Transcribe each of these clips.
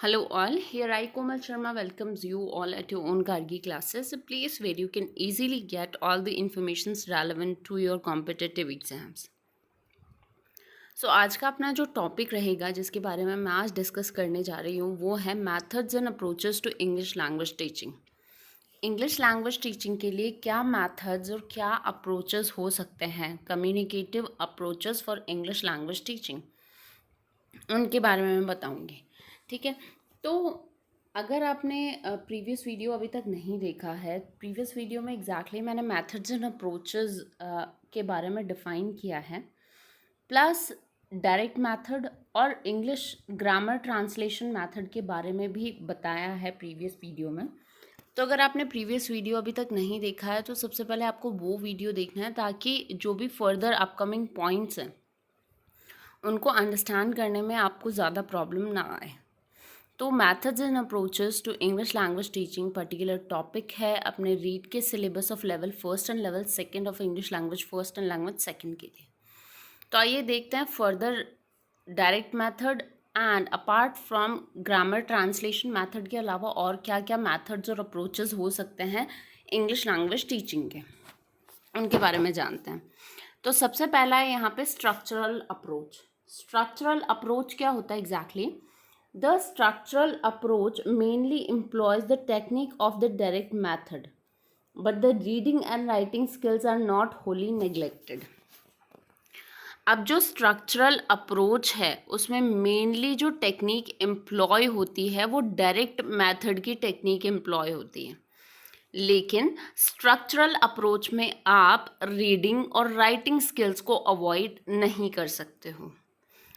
Hello all, here I Komal Sharma welcomes you all at your own Gargi classes, a place where you can easily get all the informations relevant to your competitive exams. आज का अपना जो topic रहेगा जिसके बारे में मैं आज डिस्कस करने जा रही हूँ वो है methods and approaches to English language teaching. English language teaching के लिए क्या मैथड्स और क्या अप्रोचेस हो सकते हैं, communicative approaches for English language teaching, उनके बारे में मैं बताऊंगी। ठीक है, तो अगर आपने प्रीवियस वीडियो अभी तक नहीं देखा है, प्रीवियस वीडियो में एग्जैक्टली मैंने मेथड्स एंड अप्रोचेस के बारे में डिफ़ाइन किया है, प्लस डायरेक्ट मेथड और इंग्लिश ग्रामर ट्रांसलेशन मेथड के बारे में भी बताया है प्रीवियस वीडियो में। तो अगर आपने प्रीवियस वीडियो अभी तक नहीं देखा है तो सबसे पहले आपको वो वीडियो देखना है ताकि जो भी फर्दर अपकमिंग पॉइंट्स हैं उनको अंडरस्टैंड करने में आपको ज़्यादा प्रॉब्लम ना आए। तो methods and approaches to English language teaching particular topic है अपने रीड के syllabus of level first and level second of English language first and language second के लिए। तो आइए देखते हैं further direct method and apart from grammar translation method के अलावा और क्या क्या मैथड्स और अप्रोचेस हो सकते हैं इंग्लिश लैंग्वेज टीचिंग के, उनके बारे में जानते हैं। तो सबसे पहला है यहाँ पे स्ट्रक्चरल अप्रोच। स्ट्रक्चरल अप्रोच क्या होता है exactly? The structural approach mainly employs the technique of the direct method, but the reading and writing skills are not wholly neglected. अब जो स्ट्रक्चरल अप्रोच है उसमें मेनली जो टेक्निक एम्प्लॉय होती है वो डायरेक्ट मेथड की टेक्निक एम्प्लॉय होती है, लेकिन स्ट्रक्चरल अप्रोच में आप रीडिंग और राइटिंग स्किल्स को अवॉइड नहीं कर सकते हो।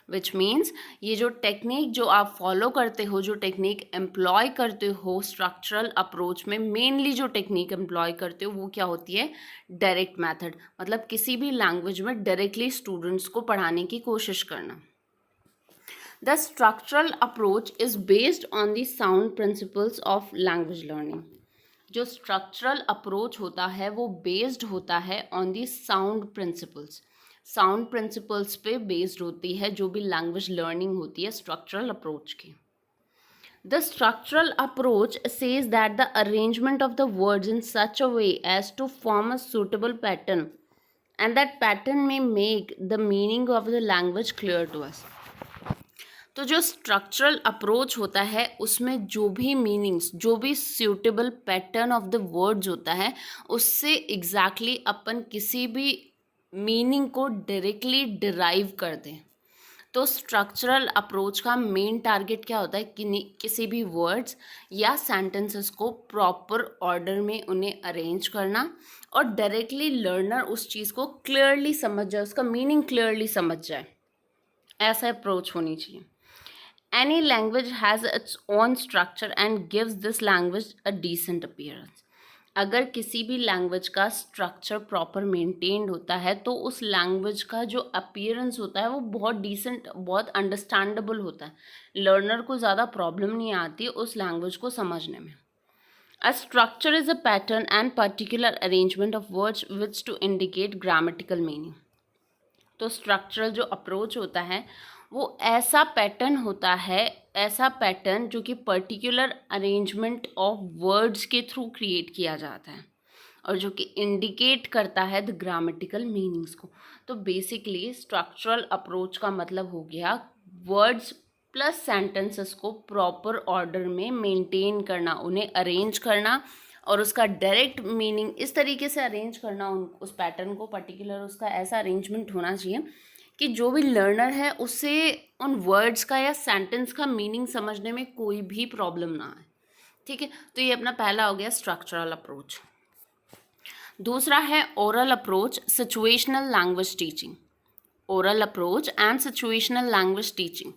विच मीन्स ये जो टेक्निक जो आप फॉलो करते हो, जो टेक्निक एम्प्लॉय करते हो स्ट्रक्चरल अप्रोच में, मेनली जो टेक्निक एम्प्लॉय करते हो वो क्या होती है? डायरेक्ट मेथड, मतलब किसी भी लैंग्वेज में डायरेक्टली स्टूडेंट्स को पढ़ाने की कोशिश करना। The structural approach is based on the sound principles of language learning. जो स्ट्रक्चरल अप्रोच होता है वो बेस्ड होता है on the sound principles, sound principles पे बेस्ड होती है जो भी लैंग्वेज लर्निंग होती है स्ट्रक्चरल अप्रोच की। The structural approach says that the arrangement of the words in such a way as to form a suitable pattern and that pattern में make the meaning of the language clear to us. तो जो structural approach होता है उसमें जो भी meanings, जो भी suitable pattern of the words होता है उससे एग्जैक्टली अपन किसी भी मीनिंग को डायरेक्टली डिराइव कर दें। तो स्ट्रक्चरल अप्रोच का मेन टारगेट क्या होता है कि किसी भी वर्ड्स या सेंटेंसेस को प्रॉपर ऑर्डर में उन्हें अरेंज करना और डायरेक्टली लर्नर उस चीज़ को क्लियरली समझ जाए, उसका मीनिंग क्लियरली समझ जाए, ऐसा अप्रोच होनी चाहिए। Any language has its own structure and gives this language a decent appearance. अगर किसी भी लैंग्वेज का स्ट्रक्चर प्रॉपर मेंटेन्ड होता है तो उस लैंग्वेज का जो अपीयरेंस होता है वो बहुत डिसेंट, बहुत अंडरस्टैंडेबल होता है, लर्नर को ज़्यादा प्रॉब्लम नहीं आती उस लैंग्वेज को समझने में। A structure is a pattern and particular arrangement of words which to indicate grammatical meaning. तो स्ट्रक्चरल जो अप्रोच होता है वो ऐसा पैटर्न होता है, ऐसा पैटर्न जो कि पर्टिकुलर अरेंजमेंट ऑफ वर्ड्स के थ्रू क्रिएट किया जाता है और जो कि इंडिकेट करता है द ग्रामेटिकल मीनिंग्स को। तो बेसिकली स्ट्रक्चरल अप्रोच का मतलब हो गया वर्ड्स प्लस सेंटेंसेस को प्रॉपर ऑर्डर में मेंटेन करना, उन्हें अरेंज करना और उसका डायरेक्ट मीनिंग इस तरीके से अरेंज करना, उस पैटर्न को पर्टिकुलर उसका ऐसा अरेंजमेंट होना चाहिए कि जो भी लर्नर है उससे उन वर्ड्स का या सेंटेंस का मीनिंग समझने में कोई भी प्रॉब्लम ना आए। ठीक है, तो ये अपना पहला हो गया स्ट्रक्चरल अप्रोच। दूसरा है oral approach, situational language teaching. Oral approach and situational language teaching.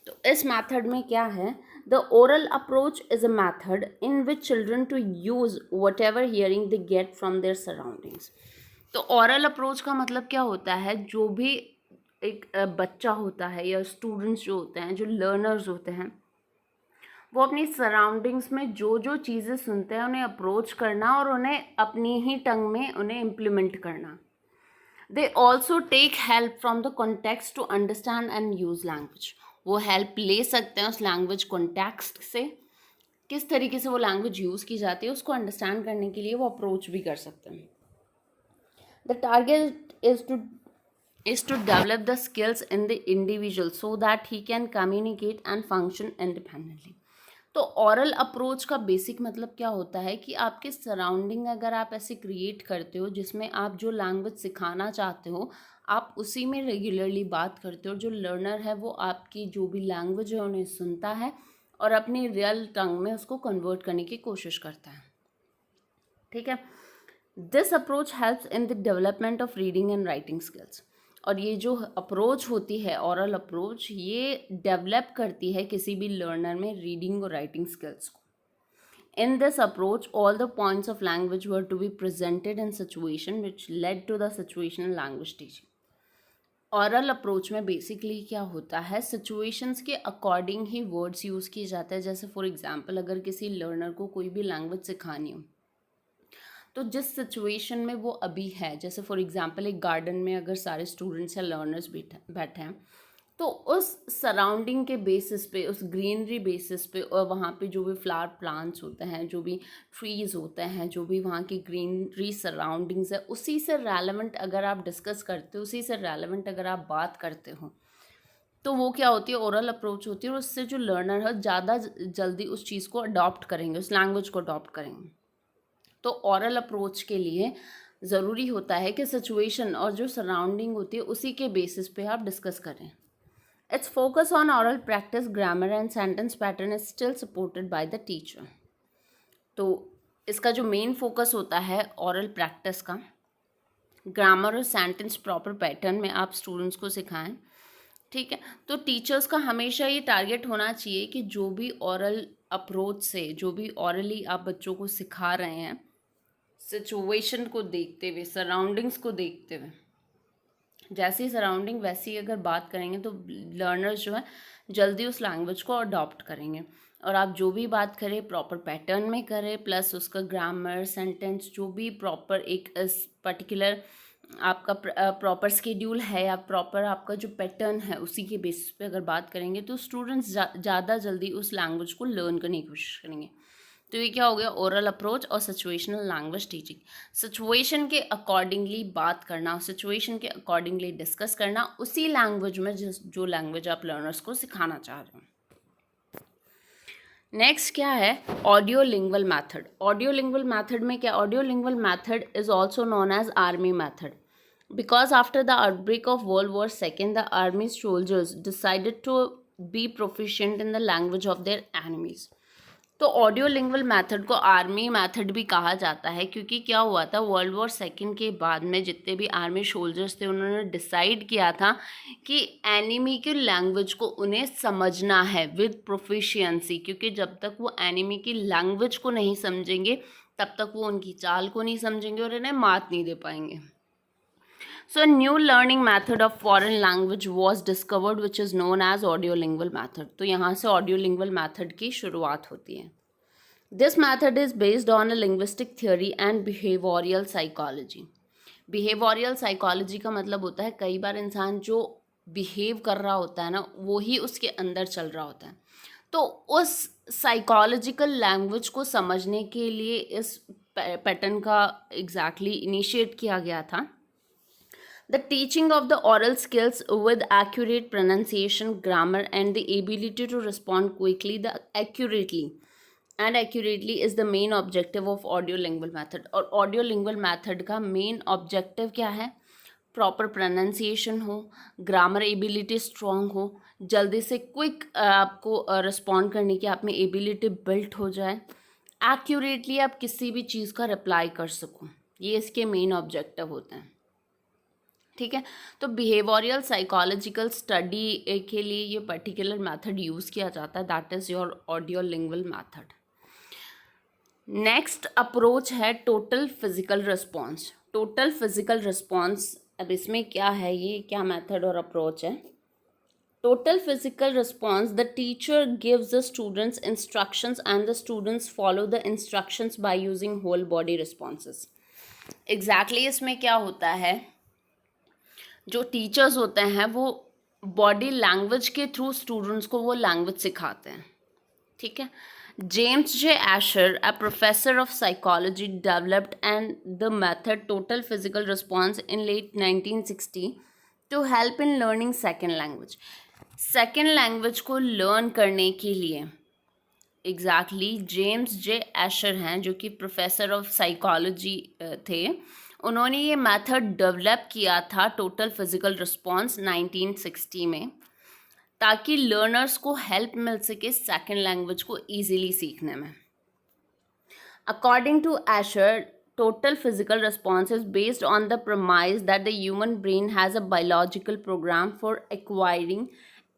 तो इस मेथड में क्या है? The oral approach is a method in which children to use whatever hearing they get from their surroundings. तो oral approach का मतलब क्या होता है? जो भी एक बच्चा होता है या स्टूडेंट्स जो होते हैं, जो लर्नर्स होते हैं, वो अपनी सराउंडिंग्स में जो जो चीज़ें सुनते हैं उन्हें अप्रोच करना और उन्हें अपनी ही टंग में उन्हें इम्प्लीमेंट करना। They also take help from the context to understand and use language. वो हेल्प ले सकते हैं उस लैंग्वेज कॉन्टेक्स्ट से, किस तरीके से वो लैंग्वेज यूज़ की जाती है उसको अंडरस्टैंड करने के लिए वो अप्रोच भी कर सकते हैं. The target is to develop the skills in the individual so that he can communicate and function independently. तो ऑरल अप्रोच का बेसिक मतलब क्या होता है कि आपके सराउंडिंग अगर आप ऐसे क्रिएट करते हो जिसमें आप जो लैंग्वेज सिखाना चाहते हो आप उसी में रेगुलरली बात करते हो, जो लर्नर है वो आपकी जो भी लैंग्वेज है उन्हें सुनता है और अपनी रियल टंग में उसको कन्वर्ट करने की कोशिश करता है. ठीक है. This approach helps in the development of reading and writing skills. और ये जो अप्रोच होती है ऑरल अप्रोच, ये डेवलप करती है किसी भी लर्नर में रीडिंग और राइटिंग स्किल्स को. In this approach all the points of language were to be presented in situation which led to the situational language teaching. Aural approach में बेसिकली क्या होता है, सिचुएशंस के अकॉर्डिंग ही वर्ड्स यूज़ किए जाते हैं. जैसे फॉर एग्जांपल अगर किसी लर्नर को कोई भी लैंग्वेज सिखानी हो तो जिस सिचुएशन में वो अभी है, जैसे फॉर एग्जांपल एक गार्डन में अगर सारे स्टूडेंट्स या लर्नर्स बैठे हैं तो उस सराउंडिंग के बेसिस पे, उस ग्रीनरी बेसिस पे और वहाँ पे जो भी फ्लावर प्लांट्स होते हैं, जो भी ट्रीज़ होते हैं, जो भी वहाँ की ग्रीनरी सराउंडिंग्स है, उसी से रेलेवेंट अगर आप डिस्कस करते हो, उसी से रेलेवेंट अगर आप बात करते हो तो वो क्या होती है, ओरल अप्रोच होती है. और उससे जो लर्नर है ज़्यादा जल्दी उस चीज़ को अडॉप्ट करेंगे, उस लैंग्वेज को अडॉप्ट करेंगे. तो ऑरल अप्रोच के लिए ज़रूरी होता है कि सिचुएशन और जो सराउंडिंग होती है उसी के बेसिस पे आप डिस्कस करें. It's focus on aural practice, grammar and sentence pattern is still supported by the teacher. तो इसका जो मेन फोकस होता है ऑरल प्रैक्टिस का, ग्रामर और सेंटेंस प्रॉपर पैटर्न में आप स्टूडेंट्स को सिखाएं. ठीक है. तो टीचर्स का हमेशा ये टारगेट होना चाहिए कि जो भी ऑरल अप्रोच से, जो भी ऑरली आप बच्चों को सिखा रहे हैं, सिचुएशन को देखते हुए, सराउंडिंग्स को देखते हुए, जैसी सराउंडिंग वैसी अगर बात करेंगे तो लर्नर्स जो है जल्दी उस लैंग्वेज को अडॉप्ट करेंगे. और आप जो भी बात करें प्रॉपर पैटर्न में करें, प्लस उसका ग्रामर, सेंटेंस, जो भी प्रॉपर एक पर्टिकुलर आपका प्रॉपर स्केड्यूल है या प्रॉपर आपका जो पैटर्न है उसी के बेसिस पे अगर बात करेंगे तो स्टूडेंट्स ज़्यादा जल्दी उस लैंग्वेज को लर्न करने की कोशिश करेंगे. तो ये क्या हो गया, ओरल अप्रोच और सिचुएशनल लैंग्वेज टीचिंग. सिचुएशन के अकॉर्डिंगली बात करना, सिचुएशन के अकॉर्डिंगली डिस्कस करना उसी लैंग्वेज में जो लैंग्वेज आप लर्नर्स को सिखाना चाह रहे हो. नेक्स्ट क्या है, audio lingual method. Audio lingual method में क्या, audio lingual method is also known as army method because after the outbreak of World War II, the army soldiers decided to be proficient in the language of their enemies. तो audio lingual method को army method भी कहा जाता है क्योंकि क्या हुआ था, वर्ल्ड वॉर सेकेंड के बाद में जितने भी आर्मी सोल्जर्स थे उन्होंने डिसाइड किया था कि एनिमी की लैंग्वेज को उन्हें समझना है विद प्रोफिशिएंसी, क्योंकि जब तक वो एनिमी की लैंग्वेज को नहीं समझेंगे तब तक वो उनकी चाल को नहीं समझेंगे और इन्हें मात नहीं दे पाएंगे. So a new learning method of foreign language was discovered which is known as audiolingual method. तो यहाँ से audiolingual method की शुरुआत होती है. This method is based on a linguistic theory and behavioral psychology. Behavioral psychology का मतलब होता है कई बार इंसान जो behave कर रहा होता है ना वो ही उसके अंदर चल रहा होता है. तो उस psychological language को समझने के लिए इस पैटर्न का exactly इनिशिएट किया गया था. The teaching of the oral skills with accurate pronunciation, grammar, and the ability to respond quickly, accurately is the main objective of audiolingual method. और audiolingual method का main objective क्या है, proper pronunciation हो, grammar ability strong हो, जल्दी से quick आपको respond करने की आप में एबिलिटी बिल्ट हो जाए, एक्यूरेटली आप किसी भी चीज़ का रिप्लाई कर सको, ये इसके मेन ऑब्जेक्टिव होते हैं. ठीक है. तो बिहेवियरल साइकोलॉजिकल स्टडी के लिए ये पर्टिकुलर मेथड यूज़ किया जाता है, that is your audio lingual method. Next approach है total physical response. Total physical response, अब इसमें क्या है, ये क्या मेथड और अप्रोच है. Total physical response, the teacher gives the students instructions and the students follow the instructions by using whole body responses. Exactly इसमें क्या होता है, जो टीचर्स होते हैं वो बॉडी लैंग्वेज के थ्रू स्टूडेंट्स को वो लैंग्वेज सिखाते हैं, ठीक है. James J Asher, a professor of psychology, developed and the method total physical response in late 1960 to help in learning second language. Second language को लर्न करने के लिए एग्जैक्टली जेम्स जे एशर हैं, जो कि प्रोफेसर ऑफ साइकोलॉजी थे. उन्होंने ये मेथड डेवलप किया था टोटल फिजिकल रिस्पॉन्स 1960 में, ताकि लर्नर्स को हेल्प मिल सके सेकेंड लैंग्वेज को ईजिली सीखने में. According to Asher, total physical response is based on the premise that the human brain has a biological program for acquiring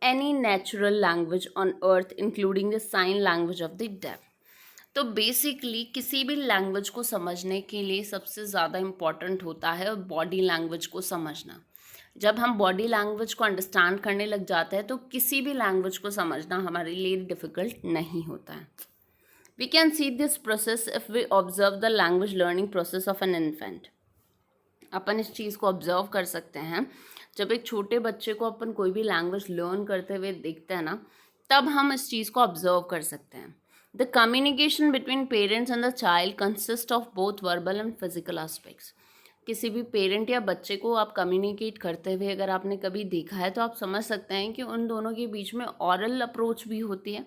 any natural language on earth, including the sign language of the deaf. तो basically किसी भी language को समझने के लिए सबसे ज़्यादा important होता है बॉडी लैंग्वेज को समझना. जब हम बॉडी लैंग्वेज को अंडरस्टैंड करने लग जाते हैं तो किसी भी लैंग्वेज को समझना हमारे लिए डिफ़िकल्ट नहीं होता है. We can see this process if we observe the language learning process of an infant. अपन इस चीज़ को ऑब्जर्व कर सकते हैं. जब एक छोटे बच्चे को अपन कोई भी लैंग्वेज लर्न करते हुए देखते हैं ना, तब हम इस चीज़ को ऑब्जर्व कर सकते हैं. The communication between parents and the child consist of both verbal and physical aspects. किसी भी पेरेंट या बच्चे को आप कम्युनिकेट करते हुए अगर आपने कभी देखा है तो आप समझ सकते हैं कि उन दोनों के बीच में ऑरल अप्रोच भी होती है,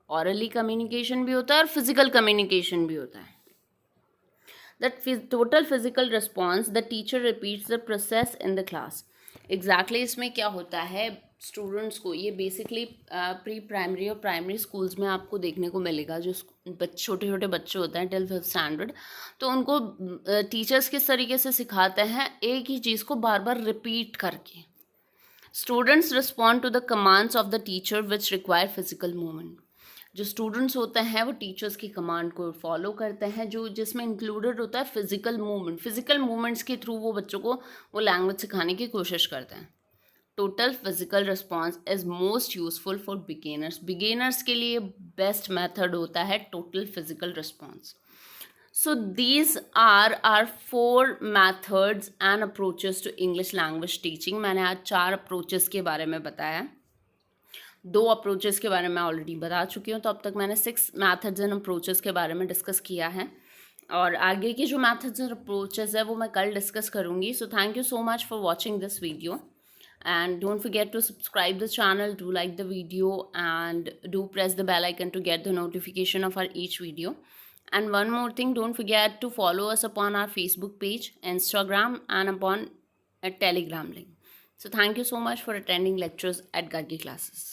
ऑरली कम्युनिकेशन भी होता है और फिजिकल कम्युनिकेशन भी होता है. That total physical response, the teacher repeats the process in the class. Exactly इसमें क्या होता है, स्टूडेंट्स को ये बेसिकली प्री प्राइमरी और प्राइमरी स्कूल्स में आपको देखने को मिलेगा. जो छोटे छोटे बच्चे होते हैं टिल 5th स्टैंडर्ड, तो उनको टीचर्स किस तरीके से सिखाते हैं, एक ही चीज़ को बार बार रिपीट करके. Students respond to the commands of the teacher which require physical movement. जो स्टूडेंट्स होते हैं वो टीचर्स की कमांड को फॉलो करते हैं, जो जिसमें इंक्लूडेड होता है फिजिकल मूवमेंट. फिजिकल मूवमेंट्स के थ्रू वो बच्चों को वो लैंग्वेज सिखाने की कोशिश करते हैं. Total physical response is most useful for beginners. Beginners के लिए बेस्ट मेथड होता है total physical response. So these are are 4 methods and approaches to English language teaching. मैंने आज 4 अप्रोचेस के बारे में बताया. 2 अप्रोचेस के बारे में ऑलरेडी बता चुकी हूँ, तो अब तक मैंने 6 मैथड्स एंड अप्रोचेस के बारे में डिस्कस किया है, और आगे की जो मैथड्स एंड अप्रोचेस है वो मैं कल डिस्कस करूँगी. So thank you so much for watching this video, and don't forget to subscribe the channel, do like the video, and do press the bell icon to get the notification of our each video. And one more thing, don't forget to follow us upon our Facebook page, Instagram, and upon a Telegram link. So thank you so much for attending lectures at Gargi classes.